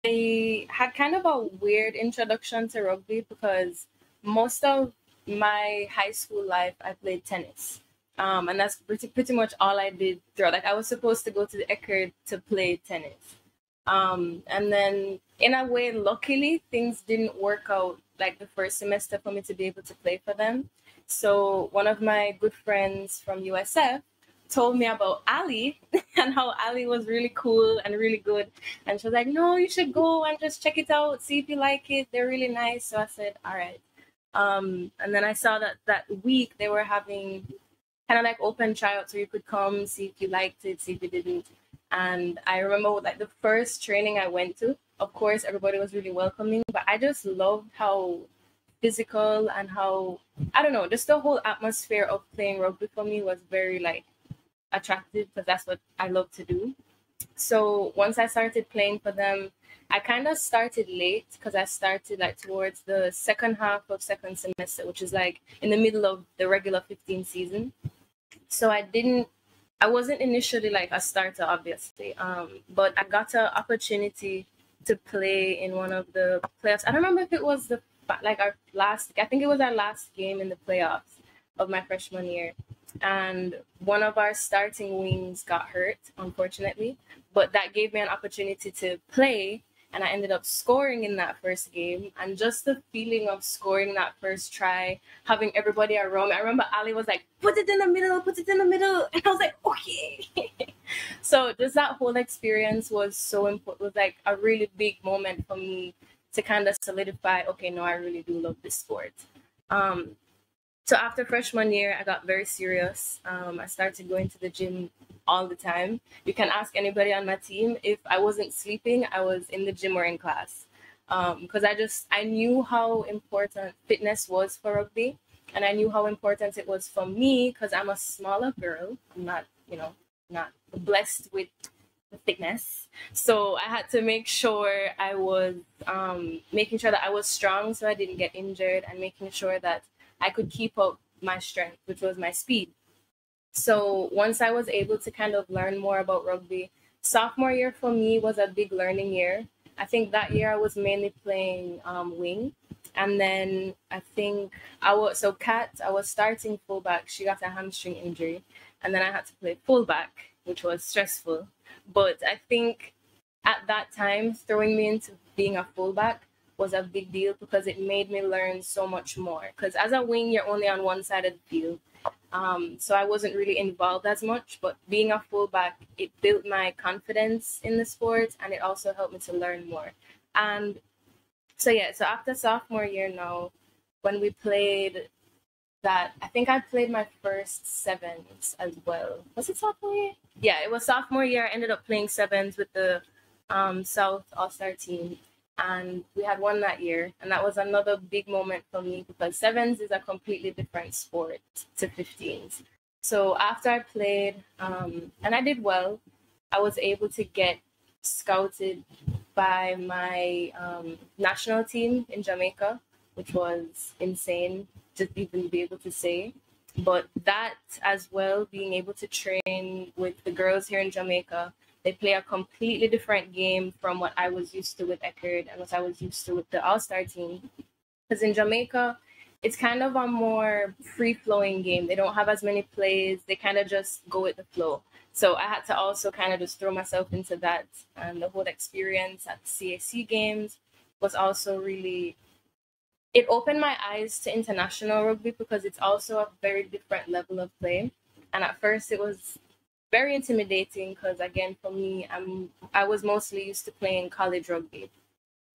I had kind of a weird introduction to rugby because most of my high school life I played tennis. And that's pretty much all I did throughout. Like I was supposed to go to the Eckerd to play tennis. And then in a way, luckily, things didn't work out like the first semester for me to be able to play for them. So one of my good friends from USF told me about Ally and how Ally was really cool and really good. And she was like, no, you should go and just check it out, see if you like it. They're really nice. So I said, all right. And then I saw that that week they were having kind of like open tryouts where you could come, see if you liked it, see if you didn't. And I remember like the first training I went to, of course, everybody was really welcoming, but I just loved how physical and how, I don't know, just the whole atmosphere of playing rugby for me was very like attractive because that's what I love to do. So once I started playing for them, I kind of started late because I started like towards the second half of second semester, which is like in the middle of the regular 15 season. So I wasn't initially like a starter, obviously, but I got an opportunity to play in one of the playoffs. I don't remember if it was like our last, I think it was our last game in the playoffs of my freshman year. And one of our starting wings got hurt, unfortunately, but that gave me an opportunity to play. And I ended up scoring in that first game. And just the feeling of scoring that first try, having everybody around me. I remember Ali was like, put it in the middle, put it in the middle. And I was like, okay. So just that whole experience was so important. It was like a really big moment for me to kind of solidify, okay, no, I really do love this sport. So after freshman year, I got very serious. I started going to the gym all the time. You can ask anybody on my team. If I wasn't sleeping, I was in the gym or in class. Because I knew how important fitness was for rugby. And I knew how important it was for me because I'm a smaller girl. I'm not, not blessed with the fitness. So I had to make sure I was making sure that I was strong so I didn't get injured and making sure that I could keep up my strength, which was my speed. So once I was able to kind of learn more about rugby, sophomore year for me was a big learning year. I think that year I was mainly playing wing. And then I think I was starting fullback. She got a hamstring injury. And then I had to play fullback, which was stressful. But I think at that time, throwing me into being a fullback was a big deal because it made me learn so much more. Because as a wing, you're only on one side of the field. So I wasn't really involved as much, but being a fullback, it built my confidence in the sport and it also helped me to learn more. And so after sophomore year now, when we played that, I think I played my first sevens as well. Was it sophomore year? Yeah, it was sophomore year. I ended up playing sevens with the South All-Star team. And we had won that year. And that was another big moment for me because sevens is a completely different sport to 15s. So after I played, and I did well, I was able to get scouted by my national team in Jamaica, which was insane to even be able to say. But that as well, being able to train with the girls here in Jamaica, they play a completely different game from what I was used to with Eckerd and what I was used to with the All-Star team. Because in Jamaica, it's kind of a more free-flowing game. They don't have as many plays. They kind of just go with the flow. So I had to also kind of just throw myself into that. And the whole experience at the CAC games was also really... It opened my eyes to international rugby because it's also a very different level of play. And at first it was very intimidating because, again, for me, I was mostly used to playing college rugby.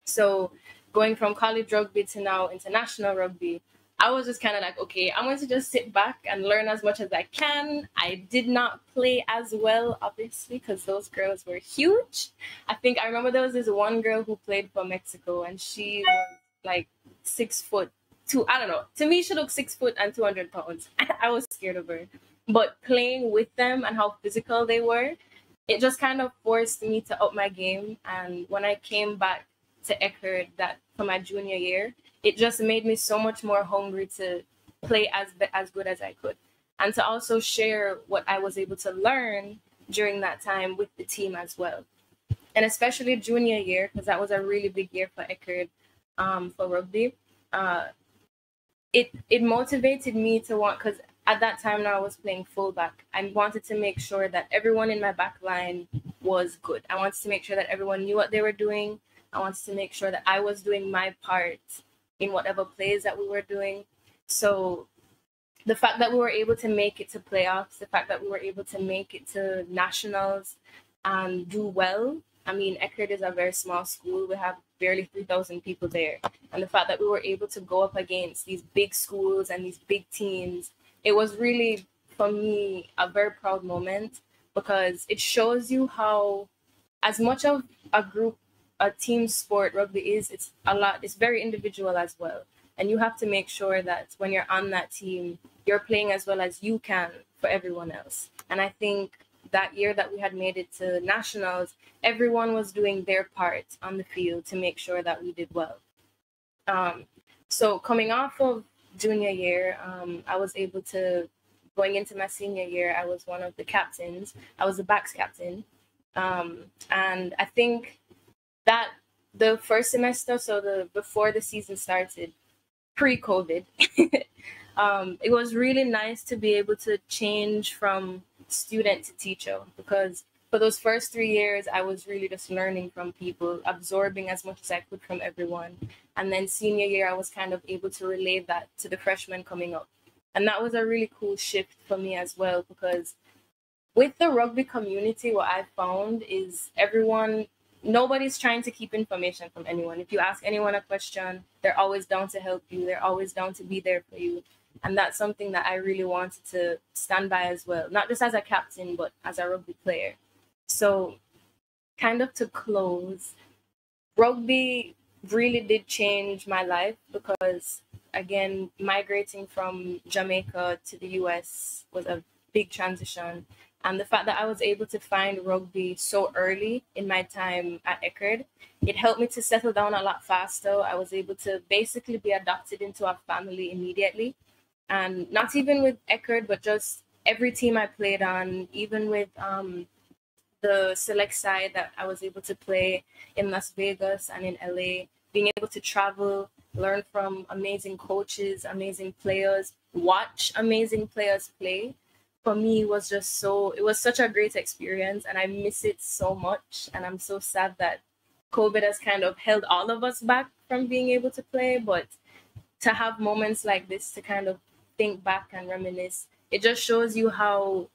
So going from college rugby to now international rugby, I was just kind of like, okay, I'm going to just sit back and learn as much as I can. I did not play as well, obviously, because those girls were huge. I remember there was this one girl who played for Mexico and she was like 6'2". I don't know. To me, she looked 6 foot and 200 pounds. I was scared of her. But playing with them and how physical they were, it just kind of forced me to up my game. And when I came back to Eckerd for my junior year, it just made me so much more hungry to play as good as I could. And to also share what I was able to learn during that time with the team as well. and especially junior year, because that was a really big year for Eckerd, for rugby. It motivated me to want, because at that time now I was playing fullback. I wanted to make sure that everyone in my back line was good. I wanted to make sure that everyone knew what they were doing. I wanted to make sure that I was doing my part in whatever plays that we were doing. So the fact that we were able to make it to playoffs, the fact that we were able to make it to nationals and do well. I mean, Eckerd is a very small school. We have barely 3,000 people there. And the fact that we were able to go up against these big schools and these big teams, it was really, for me, a very proud moment, because it shows you how, as much of a team sport rugby is, it's very individual as well. And you have to make sure that when you're on that team, you're playing as well as you can for everyone else. And I think that year that we had made it to nationals, everyone was doing their part on the field to make sure that we did well. So coming off of junior year, I was able to, going into my senior year, I was one of the captains. I was the backs captain. And I think that the first semester, so before the season started, pre-COVID, it was really nice to be able to change from student to teacher, because for those first 3 years, I was really just learning from people, absorbing as much as I could from everyone. And then senior year, I was kind of able to relay that to the freshmen coming up. And that was a really cool shift for me as well, because with the rugby community, what I found is nobody's trying to keep information from anyone. If you ask anyone a question, they're always down to help you. They're always down to be there for you. And that's something that I really wanted to stand by as well, not just as a captain, but as a rugby player. So kind of to close, rugby really did change my life, because, again, migrating from Jamaica to the US was a big transition. And the fact that I was able to find rugby so early in my time at Eckerd, it helped me to settle down a lot faster. I was able to basically be adopted into a family immediately. And not even with Eckerd, but just every team I played on, even with the select side that I was able to play in Las Vegas and in LA, being able to travel, learn from amazing coaches, amazing players, watch amazing players play, for me was just it was such a great experience, and I miss it so much. And I'm so sad that COVID has kind of held all of us back from being able to play, but to have moments like this to kind of think back and reminisce, it just shows you how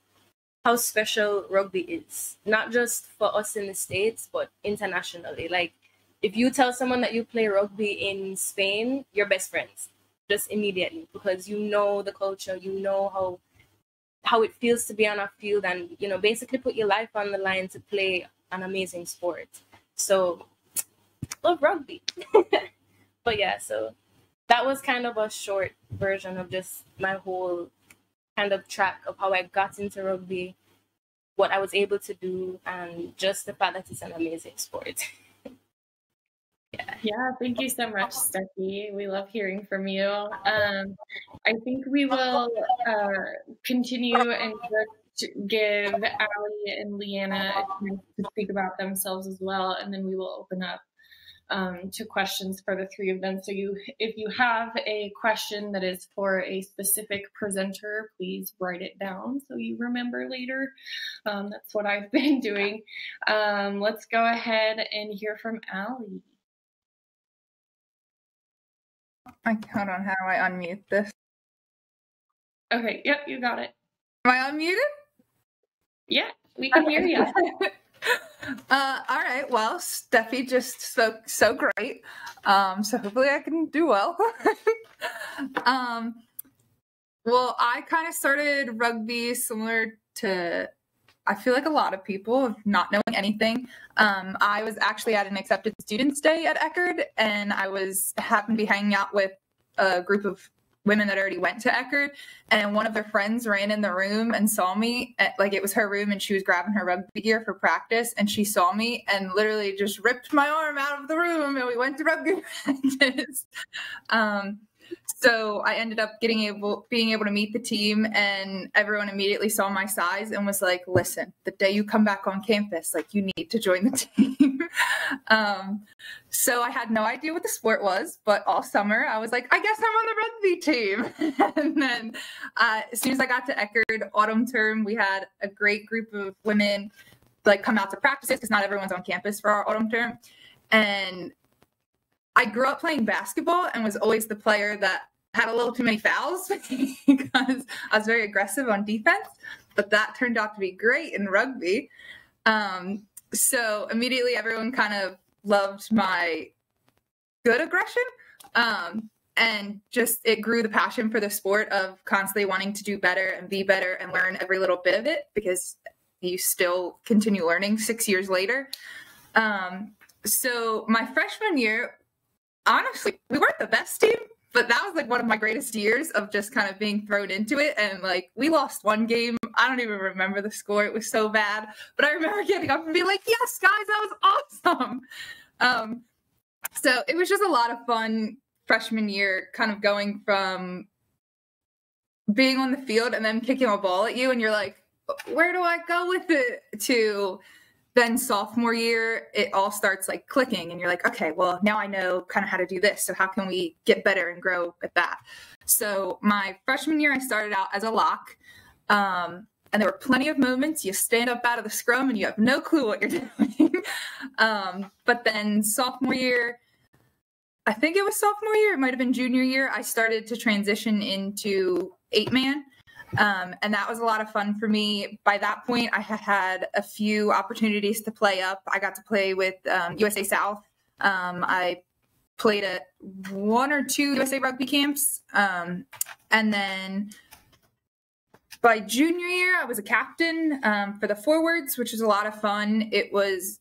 special rugby is, not just for us in the States, but internationally. Like, if you tell someone that you play rugby in Spain, you're best friends, just immediately, because you know the culture, you know how it feels to be on a field and, basically put your life on the line to play an amazing sport. So, love rugby. But yeah, so that was kind of a short version of just my whole kind of track of how I got into rugby, what I was able to do, and just the fact that it's an amazing sport. Yeah, thank you so much, Stephie. We love hearing from you. I think we will continue and give Ally and Leanna a chance to speak about themselves as well, and then we will open up to questions for the three of them. So if you have a question that is for a specific presenter, please write it down so you remember later. That's what I've been doing. Let's go ahead and hear from Ally. Hold on, how do I unmute this? Okay, yep, you got it. Am I unmuted? Yeah, we can hear you. All right, well, Stephie just spoke so great, so hopefully I can do well. Well, I kind of started rugby similar to, I feel like a lot of people, not knowing anything. I was actually at an accepted students day at Eckerd, and I happened to be hanging out with a group of women that already went to Eckerd, and one of their friends ran in the room and saw me. Like, it was her room, and she was grabbing her rugby gear for practice, and she saw me and literally just ripped my arm out of the room, and we went to rugby practice. So I ended up being able to meet the team, and everyone immediately saw my size and was like, listen, the day you come back on campus, like, you need to join the team. So I had no idea what the sport was, but all summer I was like, I guess I'm on the rugby team. And then as soon as I got to Eckerd, autumn term, we had a great group of women like come out to practices because not everyone's on campus for our autumn term. And I grew up playing basketball and was always the player that had a little too many fouls because I was very aggressive on defense, but that turned out to be great in rugby. So immediately everyone kind of loved my good aggression. And just it grew the passion for the sport of constantly wanting to do better and be better and learn every little bit of it, because you still continue learning 6 years later. So my freshman year, honestly, we weren't the best team, but that was like one of my greatest years of just kind of being thrown into it. And like, we lost one game. I don't even remember the score. It was so bad, but I remember getting up and being like, yes, guys, that was awesome. So it was just a lot of fun freshman year, kind of going from being on the field and then kicking a ball at you. And you're like, where do I go with it? To then sophomore year, it all starts like clicking and you're like, okay, well, now I know kind of how to do this. So how can we get better and grow at that? So my freshman year, I started out as a lock. And there were plenty of moments you stand up out of the scrum and you have no clue what you're doing. But then sophomore year, I think it was sophomore year, it might have been junior year, I started to transition into 8-man. And that was a lot of fun for me. By that point, I had had a few opportunities to play up. I got to play with USA South. I played at 1 or 2 USA rugby camps. And then by junior year, I was a captain for the forwards, which was a lot of fun.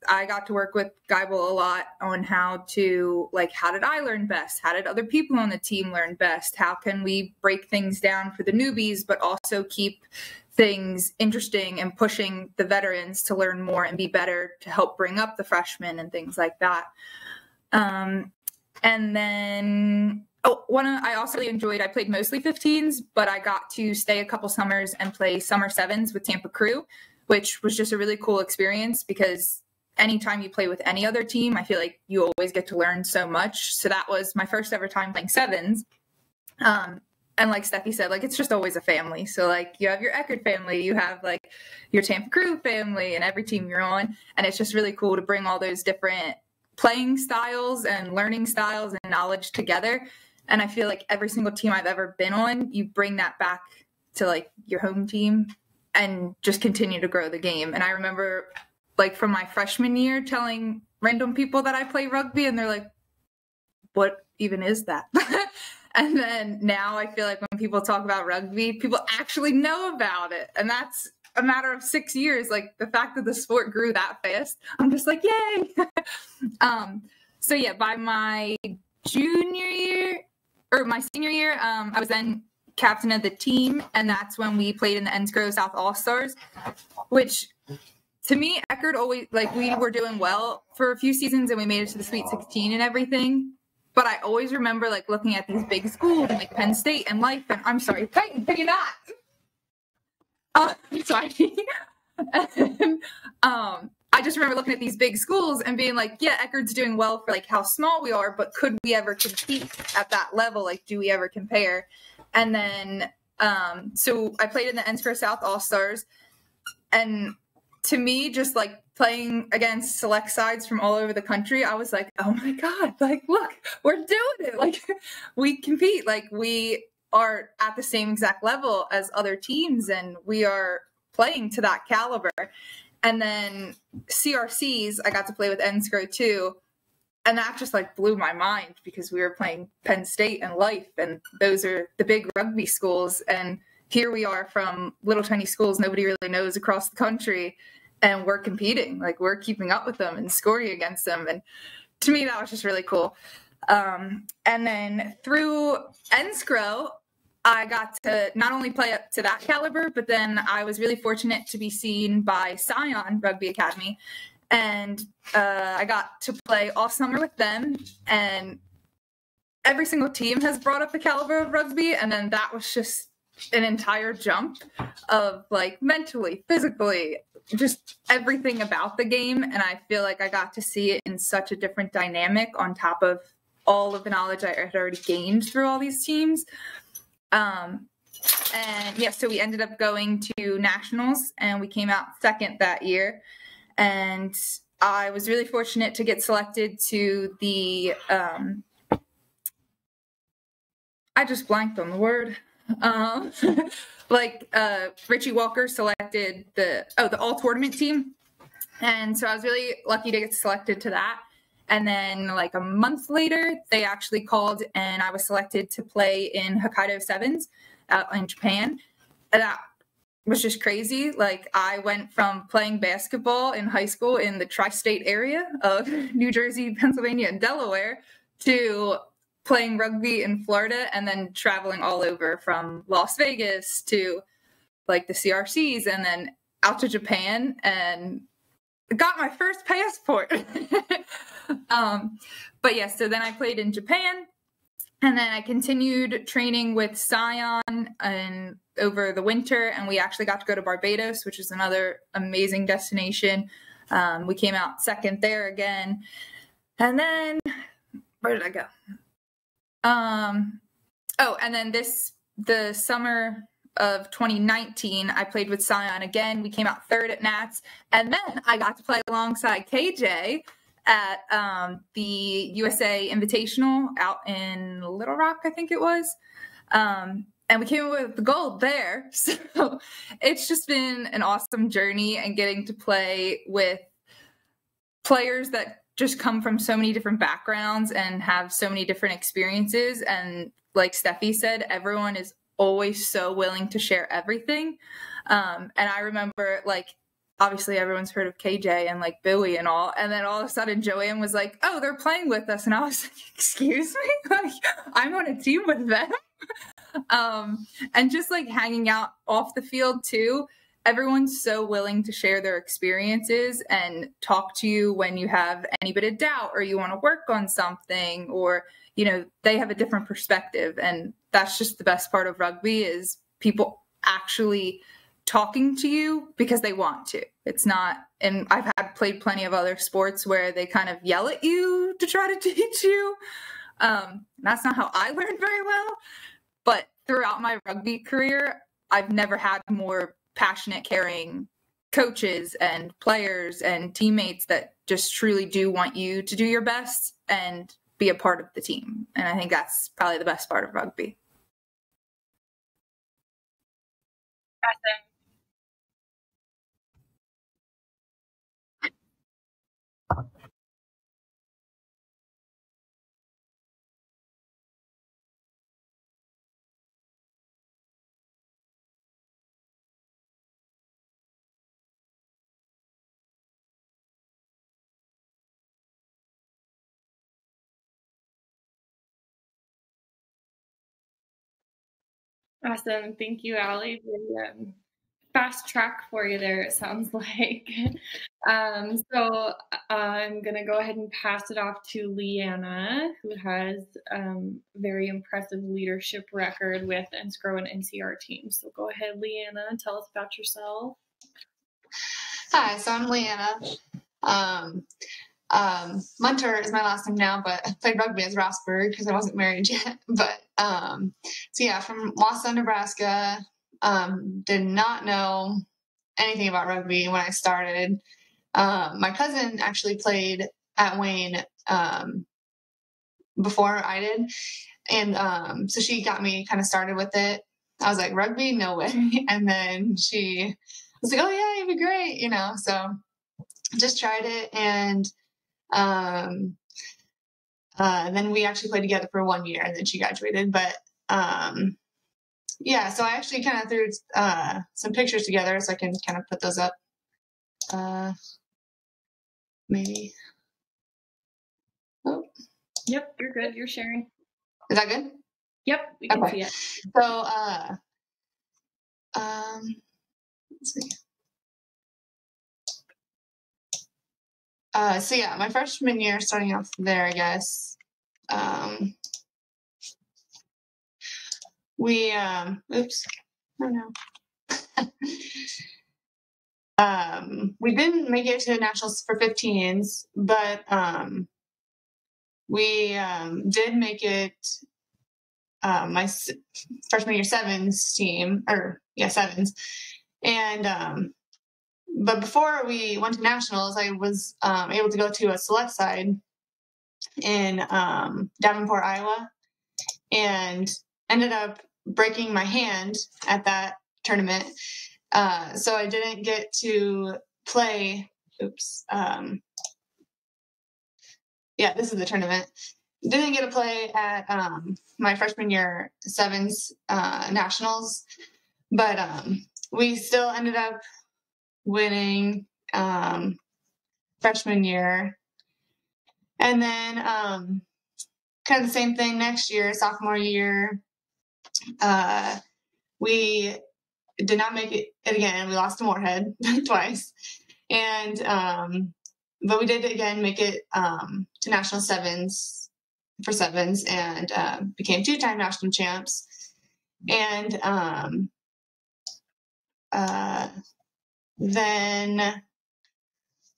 I got to work with Geibel a lot on how did I learn best? How did other people on the team learn best? How can we break things down for the newbies, but also keep things interesting and pushing the veterans to learn more and be better to help bring up the freshmen and things like that. And then I also really enjoyed, I played mostly 15s, but I got to stay a couple summers and play summer 7s with Tampa Crew, which was just a really cool experience because anytime you play with any other team, I feel like you always get to learn so much. So that was my first ever time playing 7s. And like Stephie said, like, it's just always a family. So like, you have your Eckerd family, you have like your Tampa Crew family and every team you're on. And it's just really cool to bring all those different playing styles and learning styles and knowledge together. And I feel like every single team I've ever been on, you bring that back to like your home team and just continue to grow the game. And I remember like from my freshman year telling random people that I play rugby and they're like, what even is that? And then now I feel like when people talk about rugby, people actually know about it. And that's a matter of 6 years. Like the fact that the sport grew that fast, I'm just like, yay. So yeah, by my my senior year, I was then captain of the team, and that's when we played in the Enscrow South All-Stars, which to me, Eckerd always, like, we were doing well for a few seasons and we made it to the Sweet 16 and everything. But I always remember like looking at these big schools like Penn State and Life, and I'm sorry, Peyton, can you not? I'm sorry. And, I just remember looking at these big schools and being like, yeah, Eckerd's doing well for like how small we are, but could we ever compete at that level? Like, do we ever compare? And then, so I played in the Enscrow South All-Stars, and to me, just like playing against select sides from all over the country, I was like, oh my God, like, look, we're doing it. Like, we compete, like we are at the same exact level as other teams and we are playing to that caliber. And then CRCs, I got to play with Enscrow too. And that just like blew my mind because we were playing Penn State and Life, and those are the big rugby schools. And here we are from little tiny schools nobody really knows across the country, and we're competing, like we're keeping up with them and scoring against them. And to me, that was just really cool. And then through Enscrow, I got to not only play up to that caliber, but then I was really fortunate to be seen by Scion Rugby Academy. And I got to play all summer with them. And every single team has brought up the caliber of rugby, and then that was just an entire jump of like mentally, physically, just everything about the game. And I feel like I got to see it in such a different dynamic on top of all of the knowledge I had already gained through all these teams. And yeah, so we ended up going to nationals, and we came out second that year. And I was really fortunate to get selected to the, I just blanked on the word. Richie Walker selected the all tournament team. And so I was really lucky to get selected to that. And then like a month later, they actually called and I was selected to play in Hokkaido Sevens out in Japan. And that was just crazy. Like I went from playing basketball in high school in the tri-state area of New Jersey, Pennsylvania, and Delaware to playing rugby in Florida and then traveling all over from Las Vegas to like the CRCs and then out to Japan and got my first passport. But yeah, so then I played in Japan and then I continued training with Scion and over the winter, and we actually got to go to Barbados, which is another amazing destination. We came out second there again. And then where did I go? And then the summer of 2019, I played with Scion again. We came out third at Nats, and then I got to play alongside KJ at the USA Invitational out in Little Rock, I think it was. And we came away with the gold there. So it's just been an awesome journey and getting to play with players that just come from so many different backgrounds and have so many different experiences. And like Stephie said, everyone is always so willing to share everything. And I remember, like, obviously everyone's heard of KJ and like Billy and all. And then all of a sudden Joanne was like, oh, they're playing with us. And I was like, excuse me? Like, I'm on a team with them. And just like hanging out off the field too. Everyone's so willing to share their experiences and talk to you when you have any bit of doubt or you want to work on something or, you know, they have a different perspective. And that's just the best part of rugby is people actually talking to you because they want to. It's not, and I've played plenty of other sports where they kind of yell at you to try to teach you. That's not how I learned very well. But throughout my rugby career, I've never had more passionate, caring coaches and players and teammates that just truly do want you to do your best and be a part of the team. And I think that's probably the best part of rugby. Awesome. Thank you, Ally. Really, fast track for you there, it sounds like. So I'm going to go ahead and pass it off to Leanna, who has a very impressive leadership record with NSCRO and NCR teams. So go ahead, Leanna, and tell us about yourself. Hi, so I'm Leanna. Munter is my last name now, but I played rugby as Rosberg because I wasn't married yet. But so yeah, from Wausau, Nebraska. Did not know anything about rugby when I started. My cousin actually played at Wayne before I did. And so she got me kind of started with it. I was like, rugby? No way. And then she was like, oh, yeah, you'd be great, you know. So just tried it. And then we actually played together for 1 year, and then she graduated. But yeah, so I actually kind of threw some pictures together so I can kind of put those up. Maybe. Oh. Yep, you're good. You're sharing. Is that good? Yep, we can see it. So, let's see. So yeah, my freshman year, starting off there, I guess. we, oops, oh no. We didn't make it to nationals for 15s, but we did make it my freshman year sevens team, sevens. And but before we went to nationals, I was able to go to a select side in Davenport, Iowa, and ended up breaking my hand at that tournament. So I didn't get to play. Oops. This is the tournament. Didn't get to play at my freshman year sevens nationals, but we still ended up winning freshman year. And then kind of the same thing next year, sophomore year. We did not make it again. We lost to Moorhead twice. And but we did again make it to national sevens for sevens, and became 2-time national champs. And then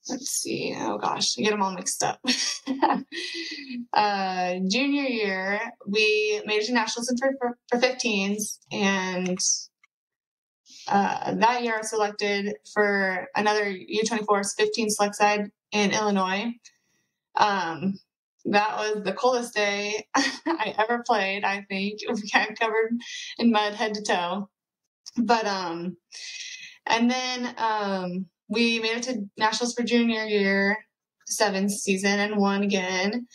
let's see. Oh gosh, I get them all mixed up. Junior year, we made it to nationals for 15s, and that year I was selected for another U24's 15 select side in Illinois. That was the coldest day I ever played, I think. We got covered in mud head to toe. But and then we made it to nationals for junior year sevens season and won again.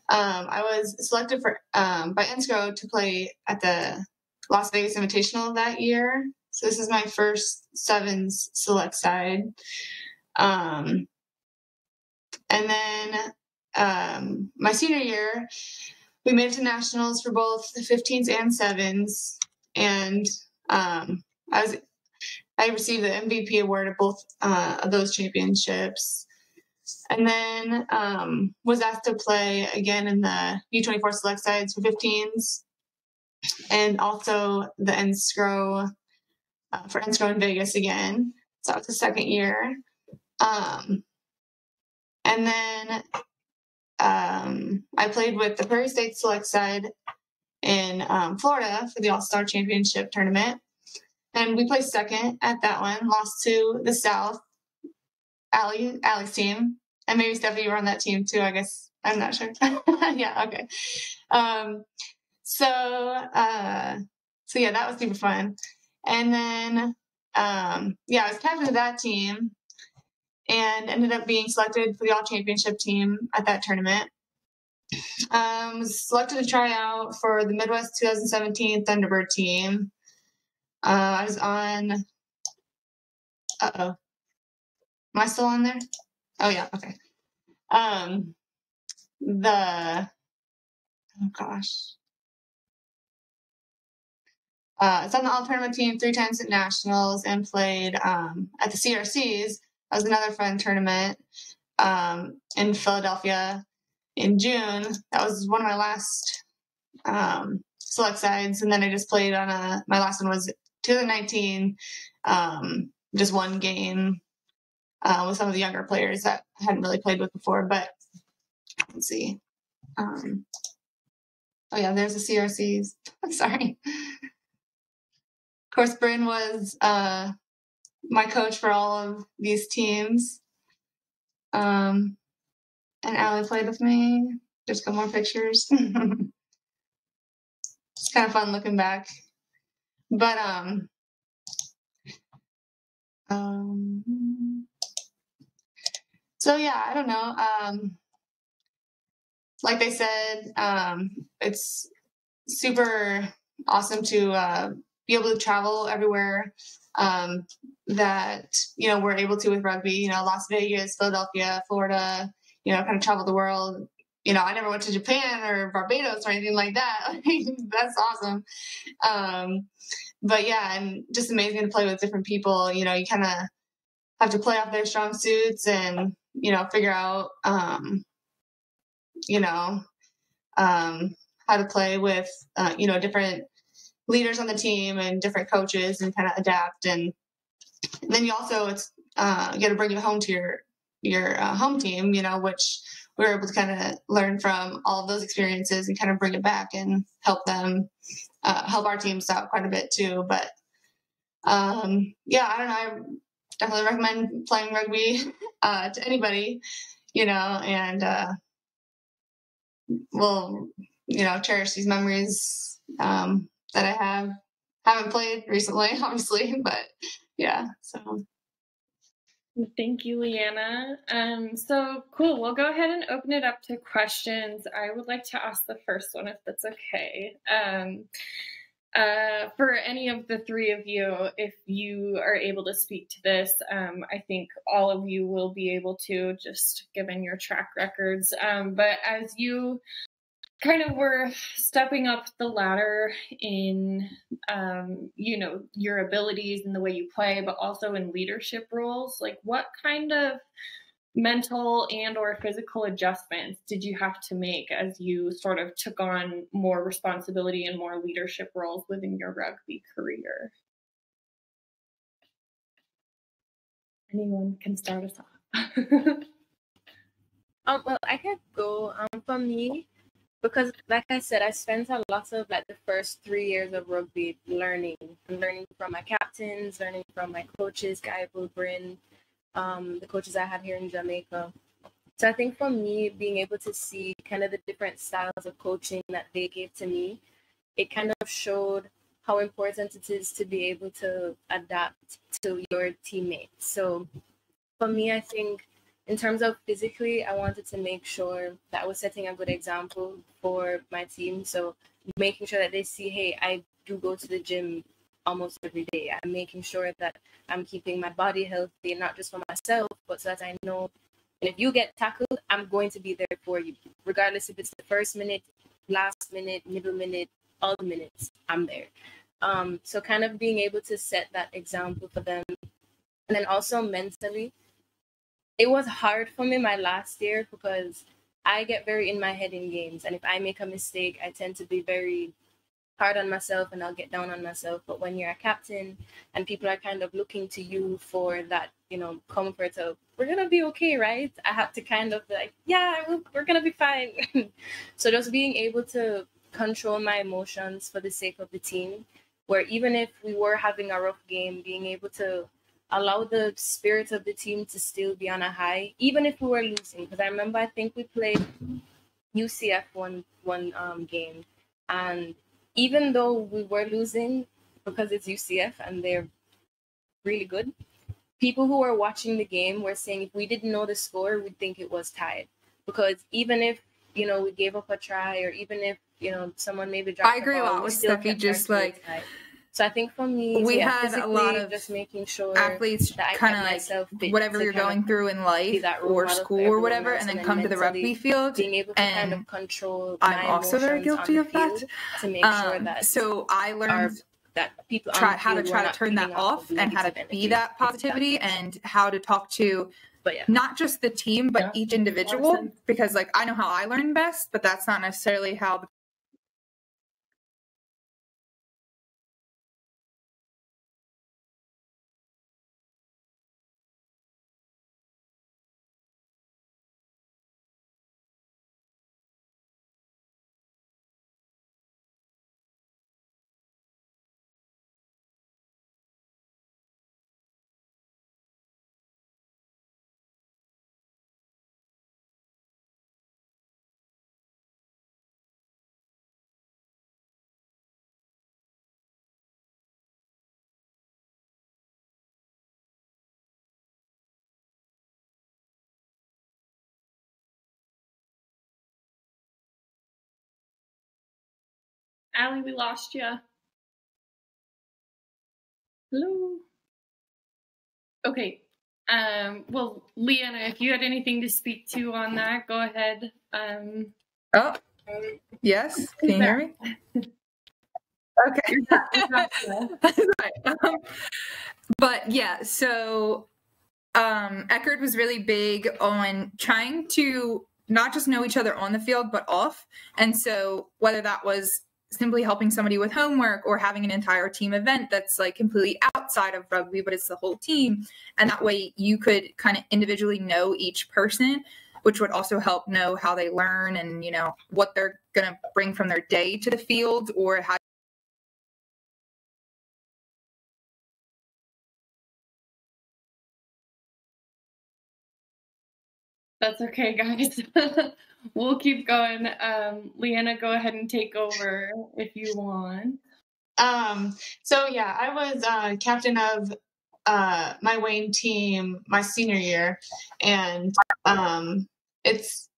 I was selected for by NSCRO to play at the Las Vegas Invitational that year. So this is my first sevens select side. And then my senior year, we made it to nationals for both the 15s and sevens. And I received the MVP award at both of those championships. And then was asked to play again in the U24 select sides for 15s, and also the NSCRO for NSCRO in Vegas again. So that was the second year. And then I played with the Prairie State select side in Florida for the All-Star Championship tournament. And we placed second at that one, lost to the South, Ally's team. And maybe Stephie, you were on that team too, I guess. I'm not sure. Yeah, okay. So yeah, that was super fun. And then, I was captain of that team and ended up being selected for the All-Championship team at that tournament. Was selected to try out for the Midwest 2017 Thunderbird team. I was on, am I still on there? Oh yeah, okay. It's on the all-tournament team 3 times at nationals, and played at the CRCs. That was another fun tournament in Philadelphia in June. That was one of my last select sides, and then I just played on my last one was 2019, just one game with some of the younger players that I hadn't really played with before. But let's see. There's the CRCs. Sorry. Of course, Bryn was my coach for all of these teams. And Ally played with me. Just a couple more pictures. It's kind of fun looking back. But so yeah, I don't know. Like they said, it's super awesome to be able to travel everywhere that we're able to with rugby. Las Vegas, Philadelphia, Florida. Kind of travel the world. I never went to Japan or Barbados or anything like that. That's awesome. But yeah, and just amazing to play with different people. You kind of have to play off their strong suits and figure out how to play with different leaders on the team and different coaches and kind of adapt. And then you also get to bring it home to your home team, which we were able to kind of learn from all of those experiences and kind of bring it back and help them, help our teams out quite a bit too. But I don't know. I definitely recommend playing rugby to anybody, and we'll, cherish these memories that I haven't played recently, obviously, but yeah, so. Thank you, Leanna. So cool. We'll go ahead and open it up to questions. I would like to ask the first one, if that's okay. For any of the three of you, if you are able to speak to this, I think all of you will be able to, just given your track records. But as you kind of were stepping up the ladder in, your abilities and the way you play, but also in leadership roles, like what kind of mental and or physical adjustments did you have to make as you sort of took on more responsibility and more leadership roles within your rugby career? Anyone can start us off. Well, I could go. For me, because like I said, I spent a lot of the first 3 years of rugby learning from my captains, learning from my coaches, Guy Wilbrin, the coaches I had here in Jamaica. So I think for me, being able to see kind of the different styles of coaching that they gave to me, it kind of showed how important it is to be able to adapt to your teammates. So for me, I think in terms of physically, I wanted to make sure that I was setting a good example for my team. So making sure that they see, hey, I do go to the gym almost every day. I'm making sure that I'm keeping my body healthy, not just for myself, but so that I know, and if you get tackled, I'm going to be there for you, regardless if it's the first minute, last minute, middle minute, all the minutes, I'm there. So kind of being able to set that example for them. And then also mentally, it was hard for me my last year because I get very in my head in games. And if I make a mistake, I tend to be very hard on myself and I'll get down on myself. But when you're a captain and people are kind of looking to you for that, comfort of, we're going to be okay, right? I have to kind of be like, yeah, we're going to be fine. So just being able to control my emotions for the sake of the team, where even if we were having a rough game, being able to allow the spirit of the team to still be on a high, even if we were losing. Because I remember, I think we played UCF one game, and even though we were losing, because it's UCF and they're really good, people who were watching the game were saying if we didn't know the score, we'd think it was tied. Because even if, we gave up a try, or even if, someone maybe dropped I agree the ball, a lot with Stephie, just like... So I think for me, we had a lot of just making sure athletes kind of like whatever you're going through in life or school or whatever, and then come to the rugby field. Being able to kind of control I'm also very guilty of that. To make sure that so I learned that people how to try to turn that off and how to be that positivity and how to talk to not just the team but each individual, because like I know how I learn best, but that's not necessarily how the Ally, we lost you. Hello. Okay. Well, Leanna, if you had anything to speak to on that, go ahead. Yes. Can you hear me? Okay. But yeah, so Eckerd was really big on trying to not just know each other on the field, but off. And so whether that was simply helping somebody with homework or having an entire team event that's like completely outside of rugby, but it's the whole team. And that way you could kind of individually know each person, which would also help know how they learn and, you know, what they're going to bring from their day to the field or how. That's okay, guys. We'll keep going. Leanna, go ahead and take over if you want. So yeah, I was captain of my Wayne team my senior year, and it's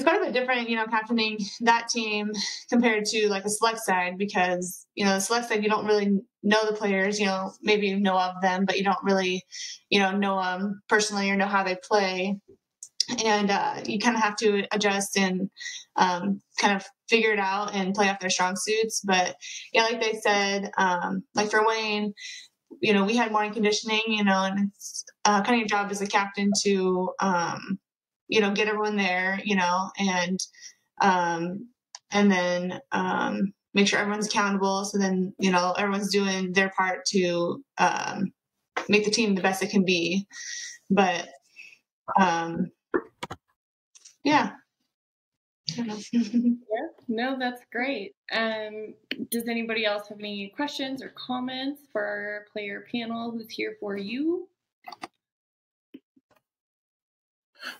quite a bit different, you know, captaining that team compared to like a select side, because, you know, the select side, you don't really know the players, you know, maybe you know of them, but you don't really, you know them personally or know how they play. And you kind of have to adjust and kind of figure it out and play off their strong suits. But yeah, like they said, like for Wayne, you know, we had morning conditioning, you know, and it's kind of your job as a captain to, you know, get everyone there, you know, and then make sure everyone's accountable. So then, you know, everyone's doing their part to make the team the best it can be. But yeah. Yeah, no, that's great. Does anybody else have any questions or comments for our player panel who's here for you?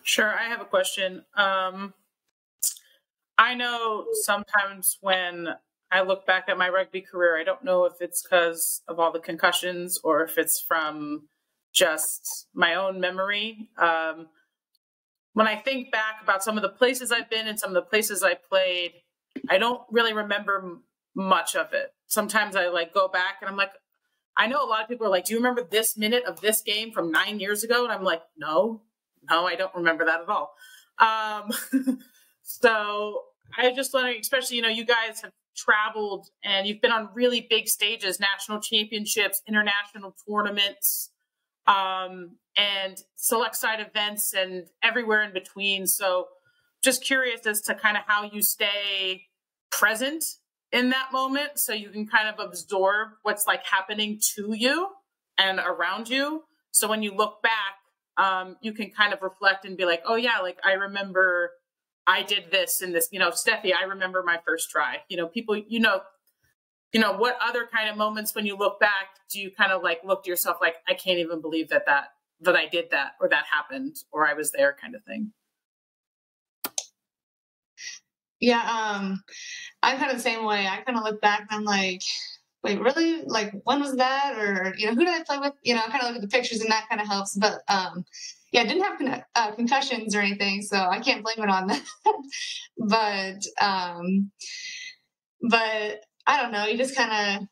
Sure, I have a question. I know sometimes when I look back at my rugby career, I don't know if it's because of all the concussions or if it's from just my own memory. When I think back about some of the places I've been and some of the places I played, I don't really remember much of it. Sometimes I like go back and I'm like, I know a lot of people are like, do you remember this minute of this game from 9 years ago? And I'm like, no, I don't remember that at all. So I was just wondering, especially, you know, you guys have traveled and you've been on really big stages, national championships, international tournaments, and select side events and everywhere in between. So just curious as to kind of how you stay present in that moment so you can kind of absorb what's like happening to you and around you. So when you look back, you can kind of reflect and be like, oh yeah, like I remember I did this and this, you know, Stephie, I remember my first try, you know, people, you know, what other kind of moments when you look back, do you kind of like look to yourself like, I can't even believe that I did that or that happened or I was there kind of thing? Yeah, I'm kind of the same way. I kind of look back and I'm like, wait, really? Like, when was that? Or, you know, who did I play with? You know, I kind of look at the pictures and that kind of helps. But, yeah, I didn't have concussions or anything, so I can't blame it on that. But I don't know. You just kind of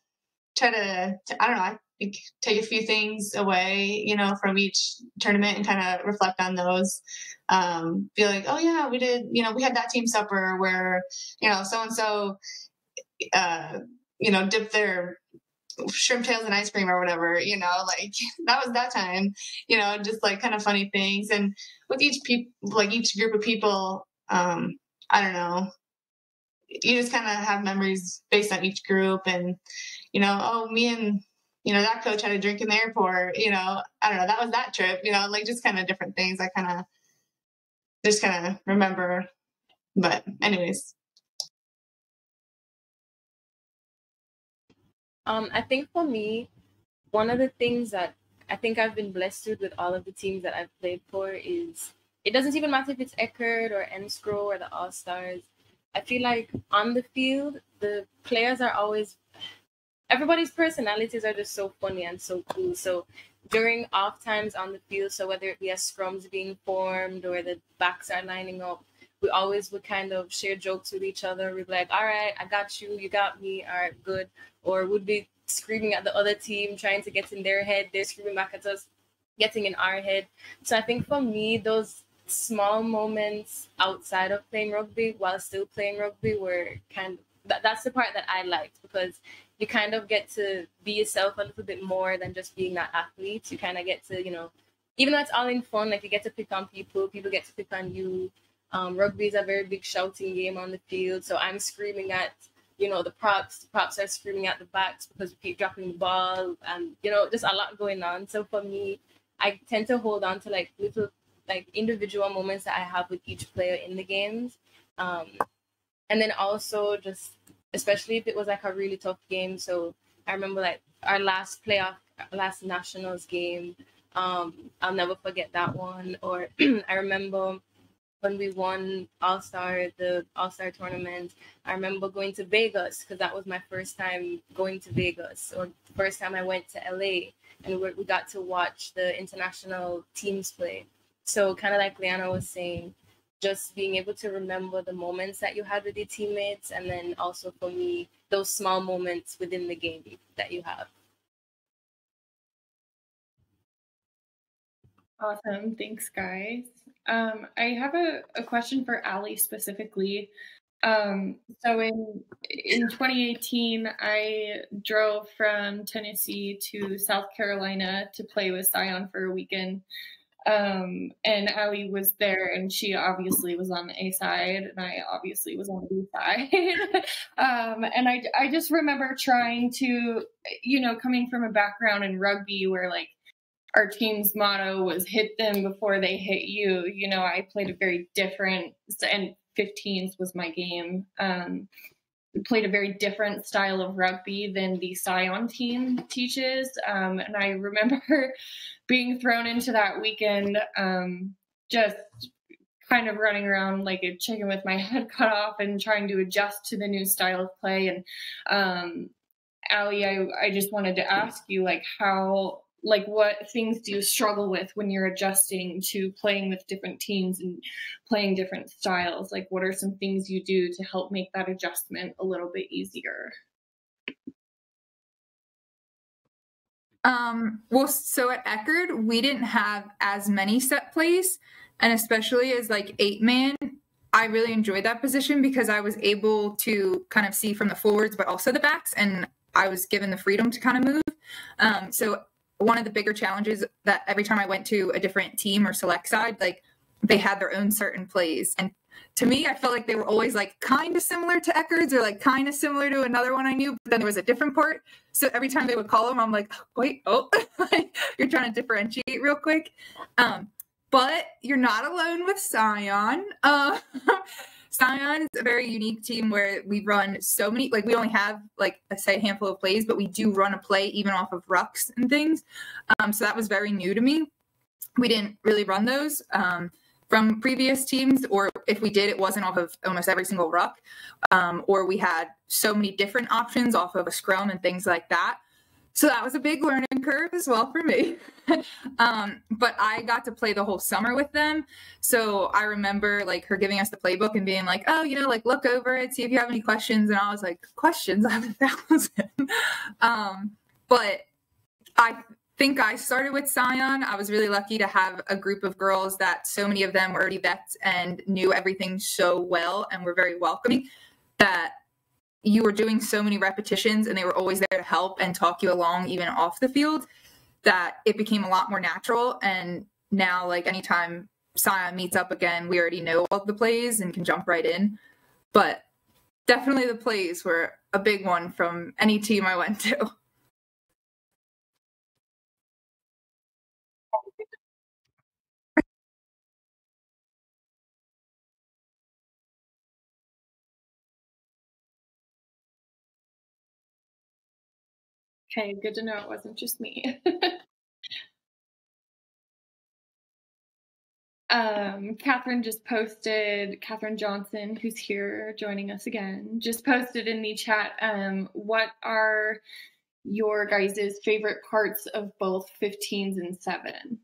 try to, I don't know, I think take a few things away, you know, from each tournament and kind of reflect on those. Be like, oh yeah, we did, you know, we had that team supper where, you know, so-and-so, you know, dipped their shrimp tails in ice cream or whatever, you know, like that was that time, you know, just like kind of funny things. And with each group of people, I don't know, you just kind of have memories based on each group. And, you know, oh, me and, you know, that coach had a drink in the airport, you know, I don't know, that was that trip, you know, like just kind of different things I just kind of remember. But anyways. I think for me, one of the things that I think I've been blessed with all of the teams that I've played for is it doesn't even matter if it's Eckerd or Enscrow or the All-Stars. I feel like on the field, the players are always, everybody's personalities are just so funny and so cool. So during off times on the field, so whether it be a scrums being formed or the backs are lining up, we always would kind of share jokes with each other. We'd be like, all right, I got you, you got me, all right, good. Or would be screaming at the other team, trying to get in their head. They're screaming back at us, getting in our head. So I think for me, those small moments outside of playing rugby while still playing rugby were kind of, that's the part that I liked, because you kind of get to be yourself a little bit more than just being that athlete. You kind of get to, you know, even though it's all in fun, like you get to pick on people get to pick on you. Rugby is a very big shouting game on the field, so I'm screaming at, the props are screaming at the backs because we keep dropping the ball, and just a lot going on. So for me, I tend to hold on to like little like individual moments that I have with each player in the games, and then also just especially if it was like a really tough game. So I remember like our last nationals game. I'll never forget that one. Or I remember when we won the All-Star tournament. I remember going to Vegas because that was my first time going to Vegas, or the first time I went to LA, and we got to watch the international teams play. So kind of like Leanna was saying, just being able to remember the moments that you had with your teammates, and then also for me, those small moments within the game that you have. Awesome. Thanks, guys. I have a question for Ally specifically. So in 2018, I drove from Tennessee to South Carolina to play with Scion for a weekend. And Ally was there, and she obviously was on the A side, and I obviously was on the B side. And I just remember trying to, coming from a background in rugby where like our team's motto was hit them before they hit you. I played a very different, and 15s was my game. Played a very different style of rugby than the Scion team teaches. And I remember being thrown into that weekend, just kind of running around like a chicken with my head cut off and trying to adjust to the new style of play. And Ally, I just wanted to ask you, what things do you struggle with when you're adjusting to playing with different teams and playing different styles? Like, what are some things you do to help make that adjustment a little bit easier? Well, so at Eckerd, we didn't have as many set plays, and especially as like 8-man, I really enjoyed that position because I was able to kind of see from the forwards, but also the backs, and I was given the freedom to kind of move. So one of the bigger challenges that every time I went to a different team or select side, like they had their own certain plays. And to me, I felt like they were always like kind of similar to Eckerd's or like kind of similar to another one I knew, but then there was a different part. So every time they would call them, I'm like, wait, you're trying to differentiate real quick. But you're not alone with Scion. Scion is a very unique team where we run so many, like we only have like a handful of plays, but we do run a play even off of rucks and things. So that was very new to me. We didn't really run those from previous teams, or if we did, it wasn't off of almost every single ruck, or we had so many different options off of a scrum and things like that. So that was a big learning curve as well for me. But I got to play the whole summer with them. So I remember like her giving us the playbook and being like, oh, like look over it, see if you have any questions. And I was like, questions? I have 1,000. But I think I started with Scion. I was really lucky to have a group of girls that so many of them were already vets and knew everything so well and were very welcoming that you were doing so many repetitions and they were always there to help and talk you along even off the field that it became a lot more natural. And now like anytime Scion meets up again, we already know all the plays and can jump right in. But definitely the plays were a big one from any team I went to. Okay, good to know it wasn't just me. Catherine just posted, Catherine Johnson, who's here joining us again, just posted in the chat, what are your guys' favorite parts of both 15s and 7s?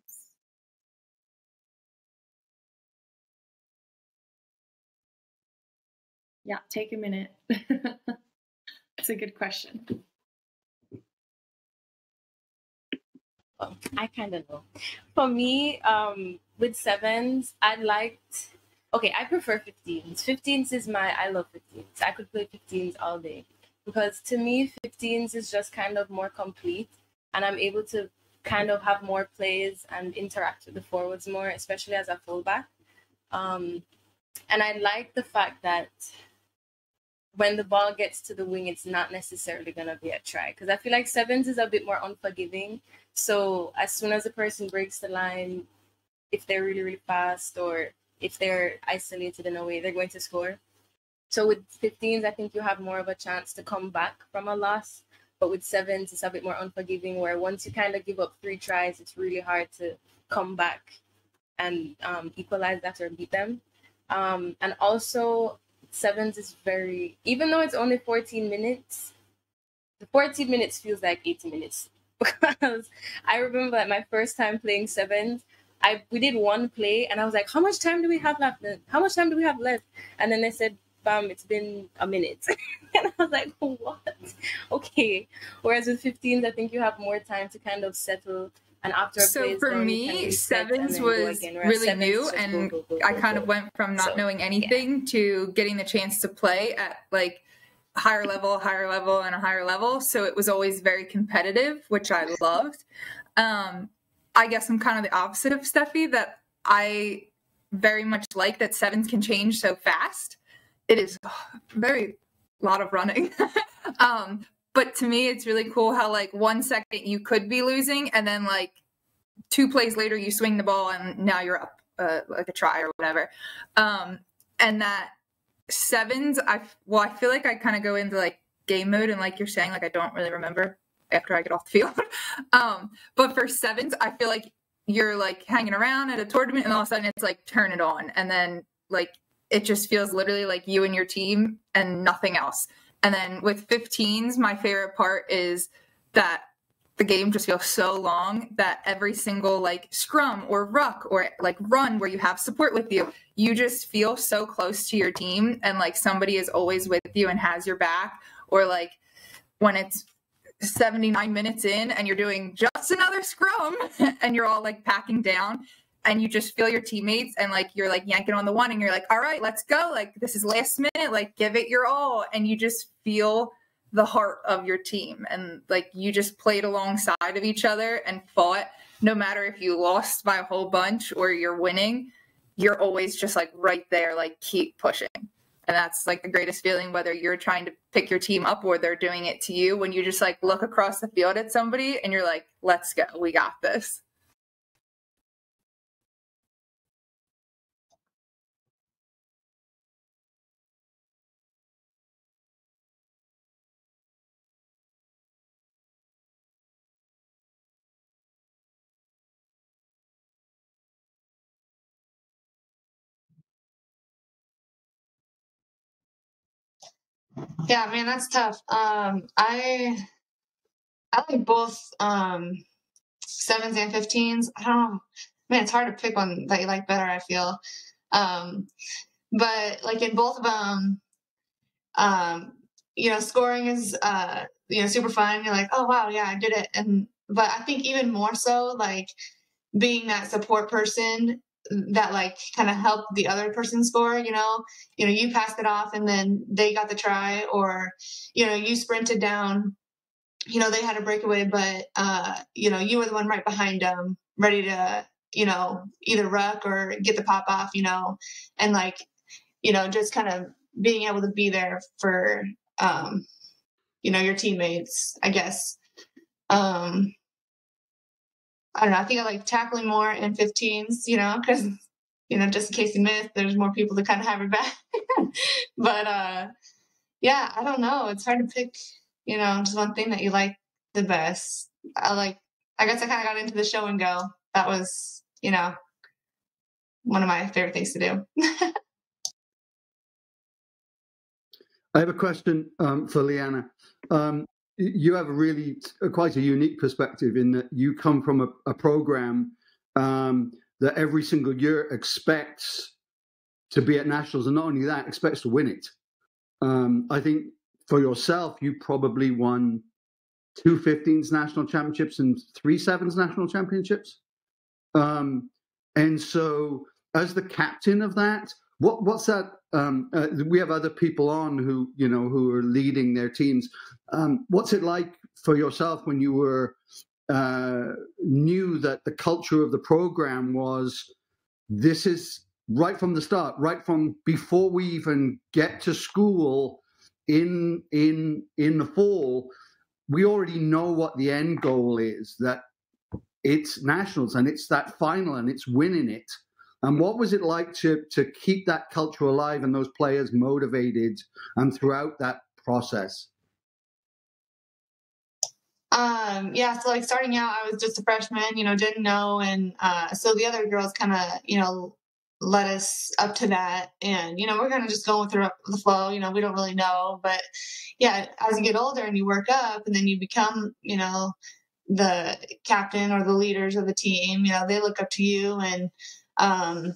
Yeah, take a minute. That's a good question. Well, I kind of know. For me, with 7s, I prefer 15s. 15s is I love 15s. I could play 15s all day because to me, 15s is just kind of more complete and I'm able to kind of have more plays and interact with the forwards more, especially as a fullback. And I like the fact that when the ball gets to the wing, it's not necessarily going to be a try. Because I feel like sevens is a bit more unforgiving. So as soon as a person breaks the line, if they're really, really fast or if they're isolated in a way, they're going to score. So with 15s, I think you have more of a chance to come back from a loss. But with sevens, it's a bit more unforgiving, where once you kind of give up 3 tries, it's really hard to come back and equalize that or beat them. And also, sevens is very, even though it's only 14 minutes, the 14 minutes feels like 80 minutes. Because I remember that my first time playing sevens, we did one play and I was like, how much time do we have left? How much time do we have left? And then they said, bam, it's been a minute. And I was like, what? Okay. Whereas with 15s, I think you have more time to kind of settle. And after so for me, sevens was really new, and I kind of went from not knowing anything to getting the chance to play at like higher level, and a higher level. So it was always very competitive, which I loved. I guess I'm kind of the opposite of Stephie, that I very much like that sevens can change so fast. It is very lot of running. But to me, it's really cool how like 1 second you could be losing, and then like 2 plays later you swing the ball and now you're up like a try or whatever. And that sevens, I feel like I kind of go into like game mode, and like you're saying, like I don't really remember after I get off the field. But for sevens, I feel like you're like hanging around at a tournament and all of a sudden it's like turn it on, and then like it just feels literally like you and your team and nothing else. And then with 15s, my favorite part is that the game just feels so long that every single like scrum or ruck or like run where you have support with you, you just feel so close to your team, and like somebody is always with you and has your back. Or like when it's 79 minutes in and you're doing just another scrum and you're all like packing down, and you just feel your teammates, and like you're like yanking on the one and you're like, all right, let's go. Like this is last minute, like give it your all. And you just feel the heart of your team, and like you just played alongside of each other and fought. No matter if you lost by a whole bunch or you're winning, you're always just like right there, like keep pushing. And that's like the greatest feeling, whether you're trying to pick your team up or they're doing it to you, when you just like look across the field at somebody and you're like, let's go, we got this. Yeah, man, that's tough. I like both sevens and 15s. I don't know. Man, it's hard to pick one that you like better, I feel. But like in both of them, scoring is super fun. You're like, oh wow, yeah, I did it. But I think even more so, like being that support person that like kind of helped the other person score, you passed it off and then they got the try, or, you sprinted down, they had a breakaway, but, you were the one right behind them ready to, either ruck or get the pop off, and like, just kind of being able to be there for, your teammates, I guess. I don't know. I think I like tackling more in 15s, because, just in case you miss, there's more people to kind of have your back. But, yeah, I don't know. It's hard to pick, just one thing that you like the best. I guess I kind of got into the show and go. That was, one of my favorite things to do. I have a question for Leanna. You have quite a unique perspective in that you come from a program that every single year expects to be at nationals, and not only that, expects to win it. I think for yourself, you probably won 2 15s national championships and 3 sevens national championships. And so, as the captain of that, what's that? We have other people on who are leading their teams. What's it like for yourself when you were knew that the culture of the program was this is right from the start, right from before we even get to school in the fall, we already know what the end goal is, that it's nationals and it's that final and it's winning it. And what was it like to keep that culture alive and those players motivated and throughout that process? Yeah, so like starting out, I was just a freshman, didn't know. And so the other girls kind of, led us up to that. And, we're kind of just going through the flow, we don't really know. But yeah, as you get older and you work up and then you become, the captain or the leaders of the team, they look up to you. And I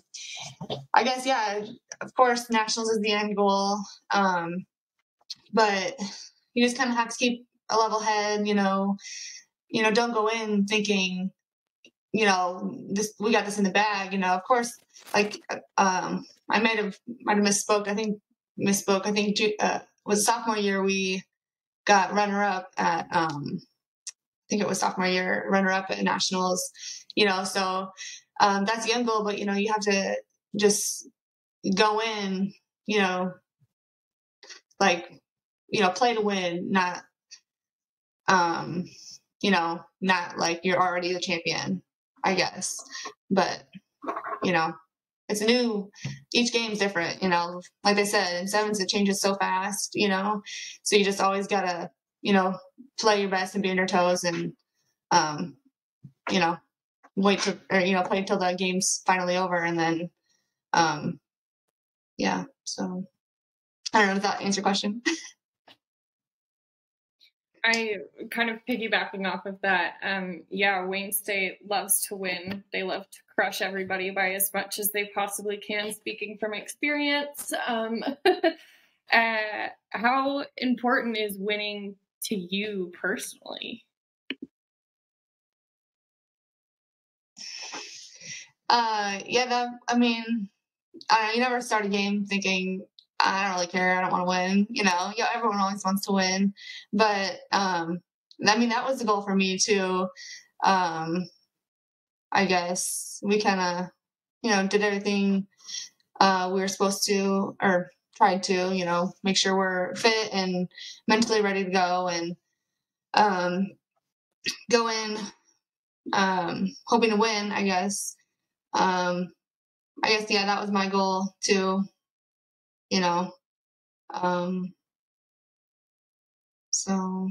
guess, yeah, of course, nationals is the end goal. But you just kind of have to keep a level head, don't go in thinking, we got this in the bag, of course, like, I might have misspoke. I think was sophomore year, we got runner up at, I think it was sophomore year, runner up at nationals, so, that's the end goal, but, you have to just go in, like, play to win, not, not like you're already the champion, I guess. But, it's each game's different, like I said, in sevens, it changes so fast, so you just always gotta, play your best and be on your toes and, play until the game's finally over. And then, yeah, so I don't know if that answers your question. I kind of piggybacking off of that. Yeah, Wayne State loves to win. They love to crush everybody by as much as they possibly can, speaking from experience. How important is winning to you personally? Yeah, you never start a game thinking, I don't really care, I don't want to win, everyone always wants to win. But, that was the goal for me too. I guess we kind of, did everything, we were supposed to, or tried to, make sure we're fit and mentally ready to go and, go in, hoping to win, I guess. Yeah, that was my goal too, so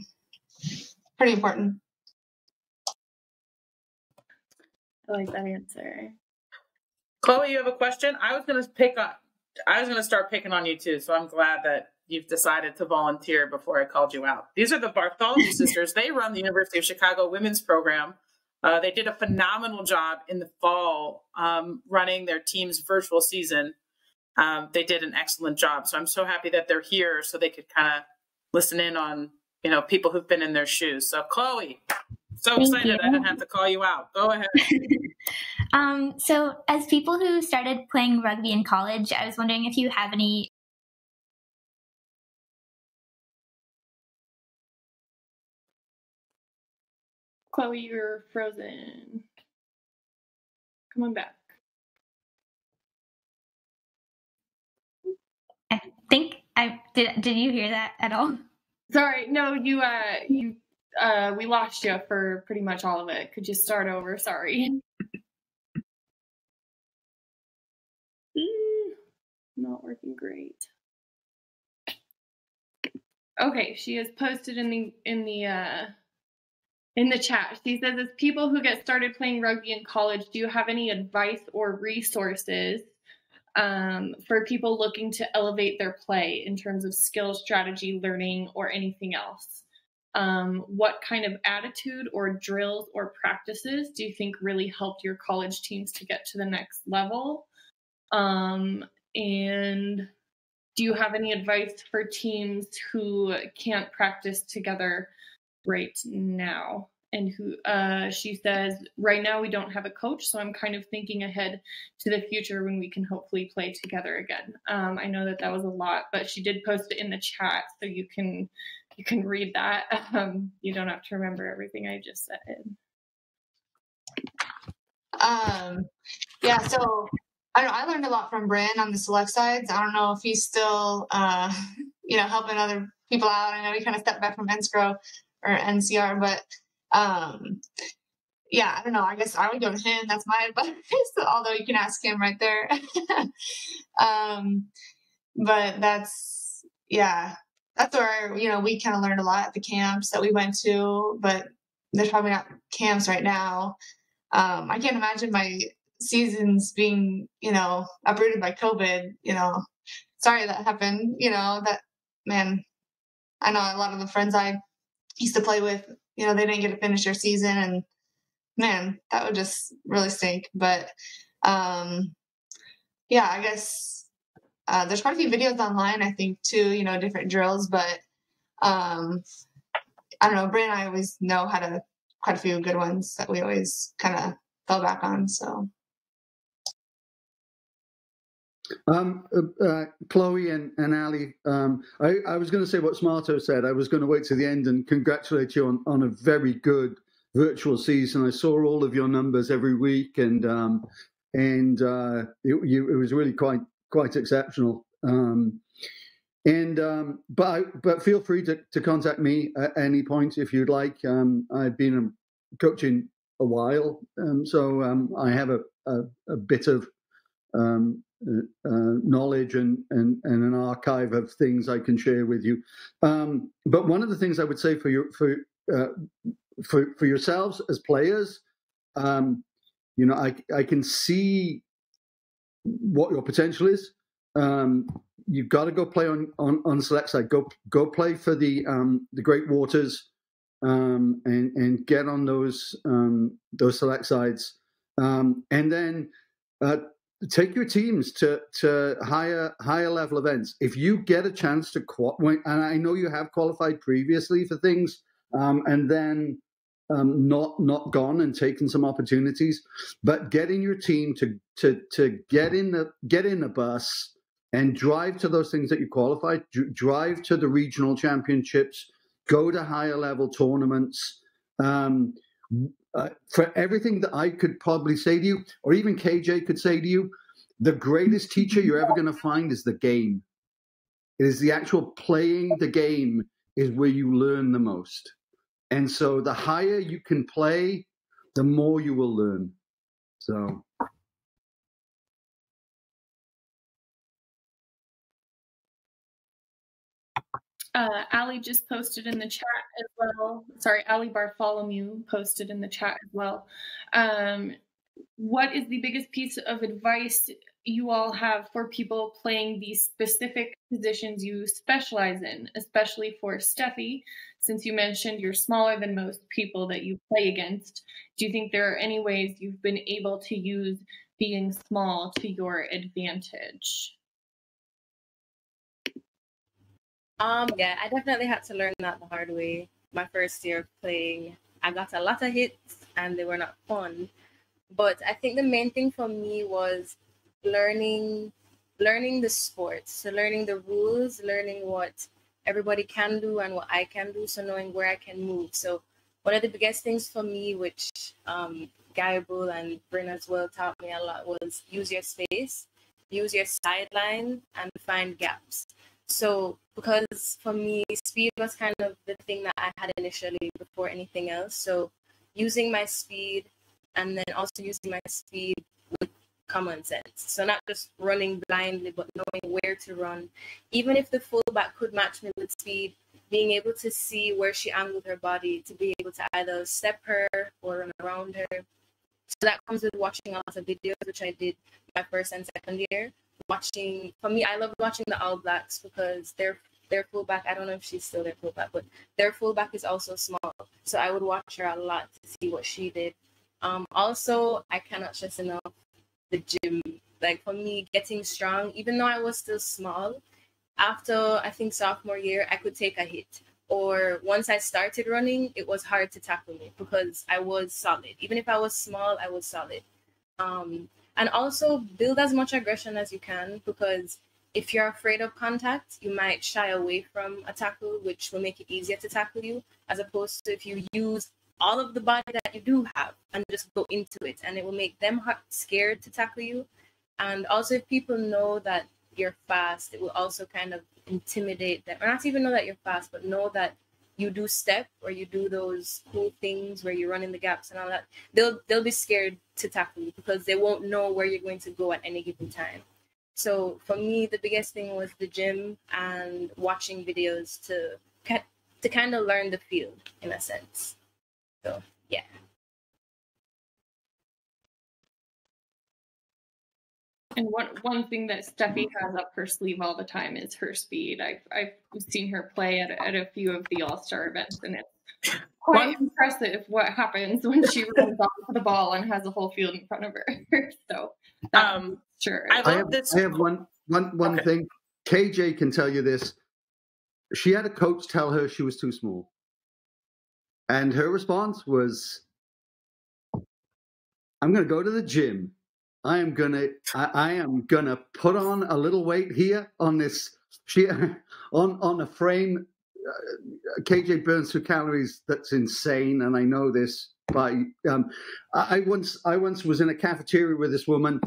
pretty important. I like that answer. Chloe, you have a question? I was going to start picking on you too. So I'm glad that you've decided to volunteer before I called you out. These are the Bartholomew sisters. They run the University of Chicago women's program. They did a phenomenal job in the fall running their team's virtual season. They did an excellent job. So I'm so happy that they're here so they could kind of listen in on, people who've been in their shoes. So Chloe, so excited I didn't have to call you out. Go ahead. So as people who started playing rugby in college, I was wondering if you have any. Chloe, you're frozen. Come on back. I think did you hear that at all? Sorry, no, we lost you for pretty much all of it. Could you start over? Sorry. Not working great. Okay, she has posted in the chat. She says, as people who get started playing rugby in college, do you have any advice or resources for people looking to elevate their play in terms of skill, strategy, learning, or anything else? What kind of attitude or drills or practices do you think really helped your college teams to get to the next level? And do you have any advice for teams who can't practice together right now? And who she says, right now we don't have a coach, so I'm kind of thinking ahead to the future when we can hopefully play together again. I know that was a lot, but she did post it in the chat, so you can read that. You don't have to remember everything I just said. Yeah, so I don't know, I learned a lot from Bryn on the select sides. I don't know if he's still, helping other people out. I know he kind of stepped back from NSCRO or NCR, but yeah, I don't know. I guess I would go to him. That's my advice. Although you can ask him right there. But that's where, we kind of learned a lot at the camps that we went to, but there's probably not camps right now. I can't imagine my seasons being, uprooted by COVID, sorry that happened, man, I know a lot of the friends I used to play with, they didn't get to finish their season, and man, that would just really stink. But, I guess, there's quite a few videos online, I think, too, different drills, but, I don't know, Bryn and I always know quite a few good ones that we always kind of fell back on, so. Chloe and Ally, I was going to say what Smarto said. I was going to wait to the end and congratulate you on a very good virtual season. I saw all of your numbers every week, and it was really quite exceptional. But feel free to contact me at any point if you'd like. I've been coaching a while, so I have a bit of knowledge and an archive of things I can share with you. But one of the things I would say for yourselves as players, I can see what your potential is. You've got to go play on select side. Go play for the Great Waters, and get on those select sides, and then take your teams to higher level events. If you get a chance to and I know you have qualified previously for things, and then not gone and taken some opportunities, but getting your team to get in the bus and drive to those things that you qualified, drive to the regional championships, go to higher level tournaments. For everything that I could probably say to you, or even KJ could say to you, the greatest teacher you're ever going to find is the game. It is the actual playing the game is where you learn the most. And so the higher you can play, the more you will learn. So. Ally just posted in the chat as well. Sorry, Ally Bartholomew posted in the chat as well. What is the biggest piece of advice you all have for people playing these specific positions you specialize in, especially for Stephie, since you mentioned you're smaller than most people that you play against? Do you think there are any ways you've been able to use being small to your advantage? Yeah, I definitely had to learn that the hard way. My first year of playing, I got a lot of hits and they were not fun. But I think the main thing for me was learning the sport. So learning the rules, learning what everybody can do and what I can do, so knowing where I can move. So one of the biggest things for me, which Guy Bull and Bryn as well taught me a lot, was use your space, use your sideline, and find gaps. So because for me, speed was kind of the thing that I had initially before anything else. So using my speed, and then also using my speed with common sense. So not just running blindly, but knowing where to run. Even if the fullback could match me with speed, being able to see where she angled her body to be able to either step her or run around her. So that comes with watching a lot of videos, which I did my first and second year. For me, I love watching the All Blacks because their fullback, I don't know if she's still their fullback, but their fullback is also small. So I would watch her a lot to see what she did. Also, I cannot stress enough the gym. Like for me, getting strong, even though I was still small, after I think sophomore year, I could take a hit. Or once I started running, it was hard to tackle me because I was solid. Even if I was small, I was solid. And also build as much aggression as you can, because if you're afraid of contact, you might shy away from a tackle, which will make it easier to tackle you, as opposed to if you use all of the body that you do have and just go into it, and it will make them scared to tackle you. And also, if people know that you're fast, it will also kind of intimidate them. Or not even know that you're fast, but know that you do step or you do those cool things where you run in the gaps and all that. They'll be scared to tackle you because they won't know where you're going to go at any given time. So for me, the biggest thing was the gym and watching videos to kind of learn the field in a sense. So yeah. And one thing that Stephie has up her sleeve all the time is her speed. I've seen her play at a few of the All-Star events, and it's quite impressive what happens when she runs off the ball and has a whole field in front of her. So, sure. I have one thing. KJ can tell you this. She had a coach tell her she was too small, and her response was, "I'm going to go to the gym. I am gonna put on a little weight here on this on a frame." KJ burns through calories. That's insane, and I know this. But I once was in a cafeteria with this woman,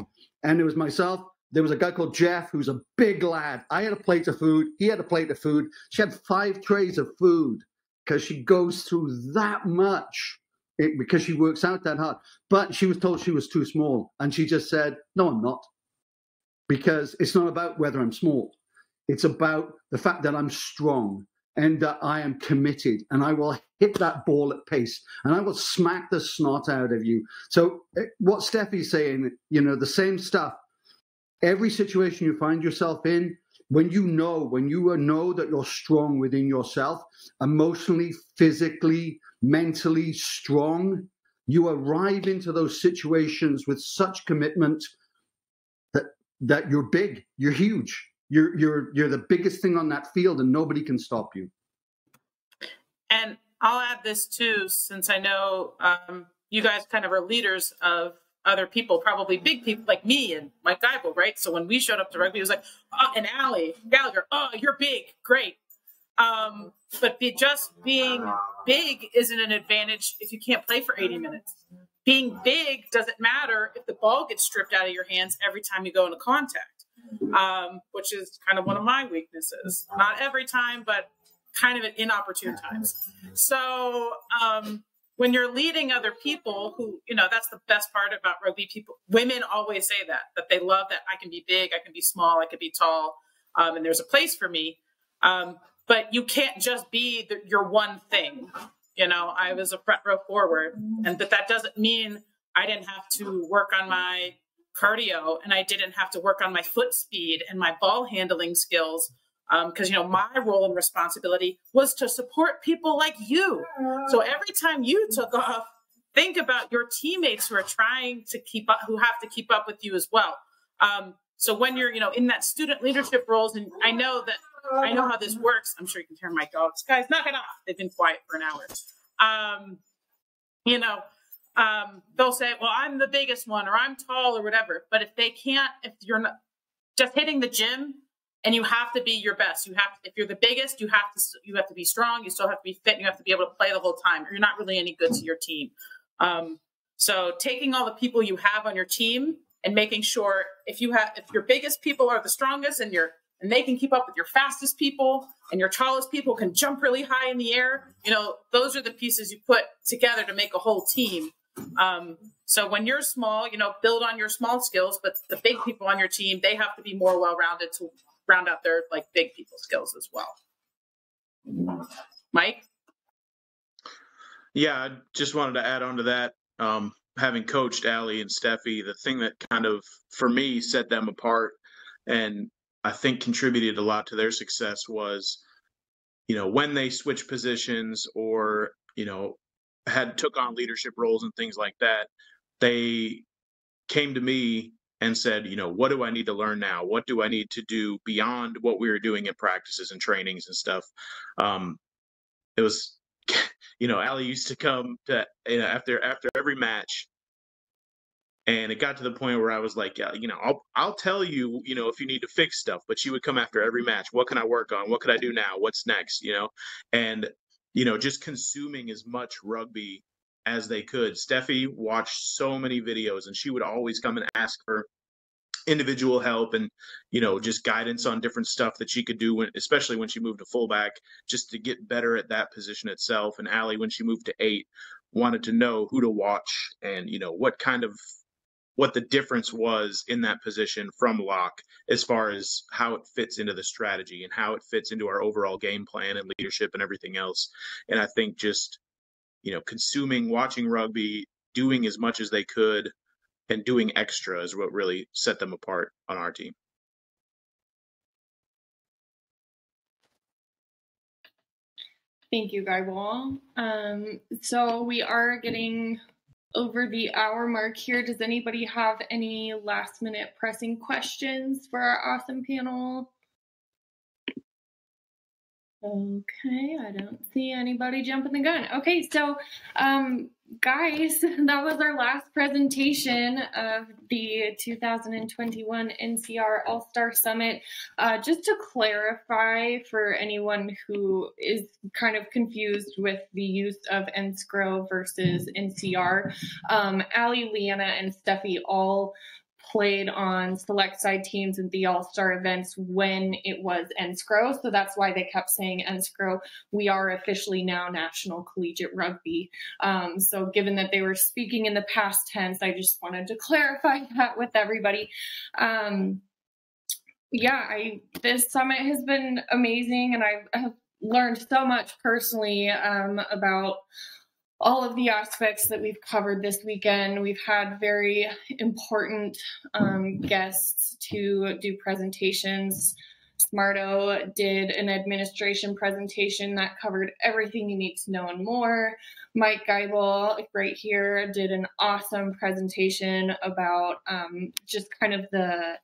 and it was myself. There was a guy called Jeff, who's a big lad. I had a plate of food. He had a plate of food. She had 5 trays of food because she goes through that much. Because she works out that hard. But she was told she was too small. And she just said, "No, I'm not." Because it's not about whether I'm small. It's about the fact that I'm strong and that I am committed. And I will hit that ball at pace. And I will smack the snot out of you. So what Stephie's saying, the same stuff. Every situation you find yourself in, when you know that you're strong within yourself, emotionally, physically, mentally strong, you arrive into those situations with such commitment that you're big, you're huge, you're the biggest thing on that field, and nobody can stop you. And I'll add this too, since I know you guys kind of are leaders of other people, probably big people like me and Mike Geibel, right? So when we showed up to rugby, it was like, "Oh, and Ally Gallagher, oh, you're big, great." But just being big isn't an advantage if you can't play for 80 minutes. Being big doesn't matter if the ball gets stripped out of your hands every time you go into contact, which is kind of one of my weaknesses. Not every time, but kind of at inopportune times. So when you're leading other people who, that's the best part about rugby. Women always say that they love that I can be big, I can be small, I can be tall, and there's a place for me. But you can't just be your one thing. I was a front row forward, and that doesn't mean I didn't have to work on my cardio and I didn't have to work on my foot speed and my ball handling skills. Because, my role and responsibility was to support people like you. So every time you took off, think about your teammates who are trying to keep up, who have to keep up with you as well. So when you're, in that student leadership roles, and I know how this works. I'm sure you can hear my dogs. Guys, knock it off. They've been quiet for an hour. They'll say, "Well, I'm the biggest one," or "I'm tall," or whatever. But if you're not just hitting the gym and you have to be your best, if you're the biggest, you have to be strong. You still have to be fit. And you have to be able to play the whole time, or you're not really any good to your team. So taking all the people you have on your team and making sure if your biggest people are the strongest and they can keep up with your fastest people and your tallest people can jump really high in the air, those are the pieces you put together to make a whole team. So when you're small, build on your small skills, but the big people on your team, they have to be more well-rounded to round out their big people skills as well. Mike? Yeah, I just wanted to add on to that. Having coached Ally and Stephie, the thing that kind of, for me, set them apart and I think contributed a lot to their success was, when they switched positions or, took on leadership roles and things like that, they came to me and said, what do I need to learn now? What do I need to do beyond what we were doing in practices and trainings and stuff? It was, Ally used to come to, after every match, and it got to the point where I was like, I'll tell you, if you need to fix stuff, but she would come after every match. What can I work on? What can I do now? What's next? And, just consuming as much rugby as they could. Stephie watched so many videos, and she would always come and ask for individual help and, just guidance on different stuff that she could do especially when she moved to fullback, just to get better at that position itself. And Ally, when she moved to 8, wanted to know who to watch and, what the difference was in that position from lock as far as how it fits into the strategy and how it fits into our overall game plan and leadership and everything else. And I think just, watching rugby, doing as much as they could, and doing extra is what really set them apart on our team. Thank you, Guyball. So we are getting over the hour mark here. Does anybody have any last minute pressing questions for our awesome panel? Okay, I don't see anybody jumping the gun. Okay, so guys, that was our last presentation of the 2021 NCR All-Star Summit. Just to clarify for anyone who is kind of confused with the use of NSCRO versus NCR, Ally, Leanna, and Stephie all played on select side teams at the All-Star events when it was NSCRO. So that's why they kept saying NSCRO. We are officially now National Collegiate Rugby. So given that they were speaking in the past tense, I just wanted to clarify that with everybody. This summit has been amazing, and I have learned so much personally about all of the aspects that we've covered this weekend. We've had very important guests to do presentations. Smarto did an administration presentation that covered everything you need to know and more. Mike Geibel, right here, did an awesome presentation about just kind of the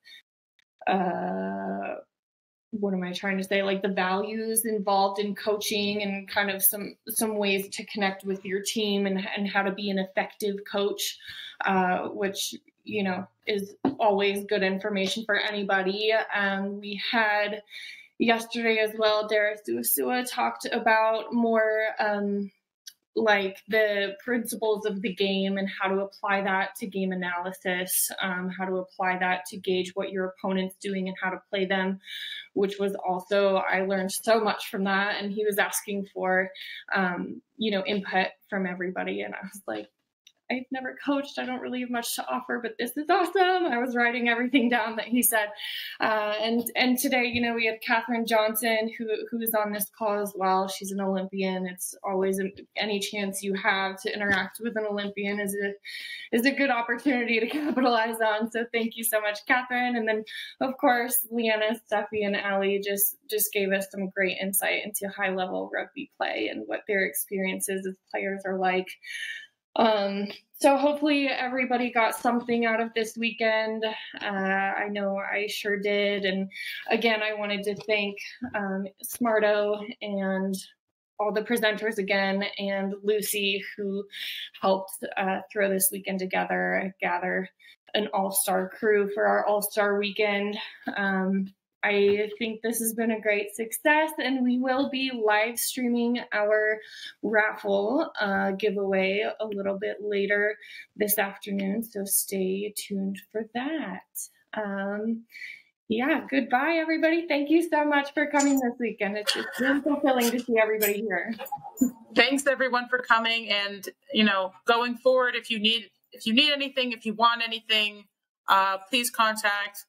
what am I trying to say? Like the values involved in coaching and kind of some ways to connect with your team and how to be an effective coach, which, is always good information for anybody. We had yesterday as well, Dara Suasua talked about more like the principles of the game and how to apply that to game analysis, how to apply that to gauge what your opponent's doing and how to play them, which was also, I learned so much from that. And he was asking for, input from everybody. And I was like, I've never coached. I don't really have much to offer, but this is awesome. I was writing everything down that he said. And today, we have Catherine Johnson, who is on this call as well. She's an Olympian. It's always any chance you have to interact with an Olympian is a good opportunity to capitalize on. So thank you so much, Catherine. And then, of course, Leanna, Stephie, and Ally just gave us some great insight into high-level rugby play and what their experiences as players are like. So hopefully everybody got something out of this weekend. I know I sure did. And again, I wanted to thank Smarto and all the presenters again, and Lucy, who helped throw this weekend together, gather an all-star crew for our all-star weekend. I think this has been a great success, and we will be live streaming our raffle giveaway a little bit later this afternoon, so stay tuned for that. Goodbye, everybody. Thank you so much for coming this weekend. It's really fulfilling to see everybody here. Thanks, everyone, for coming. And, going forward, if you need anything, if you want anything, please contact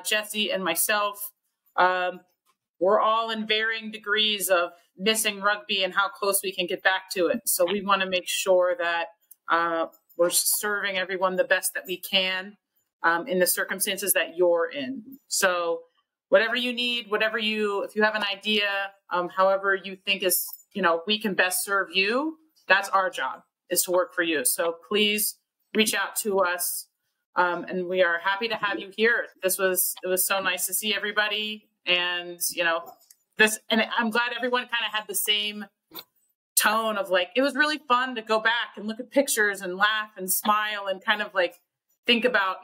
Jesse and myself. We're all in varying degrees of missing rugby and how close we can get back to it. So we want to make sure that we're serving everyone the best that we can in the circumstances that you're in. So whatever you need, if you have an idea, however you think is, we can best serve you, that's our job, is to work for you. So please reach out to us. And we are happy to have you here. It was so nice to see everybody. And, and I'm glad everyone kind of had the same tone of it was really fun to go back and look at pictures and laugh and smile and kind of think about,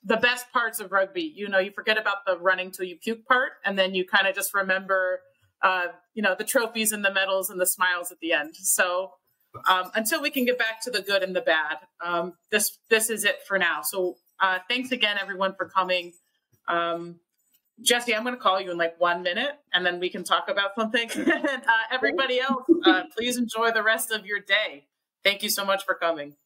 the best parts of rugby. You forget about the running till you puke part. And then you kind of just remember, the trophies and the medals and the smiles at the end. So, until we can get back to the good and the bad, this is it for now. So Thanks again, everyone, for coming. Jesse, I'm going to call you in like 1 minute, and then we can talk about something. And everybody else, please enjoy the rest of your day. Thank you so much for coming.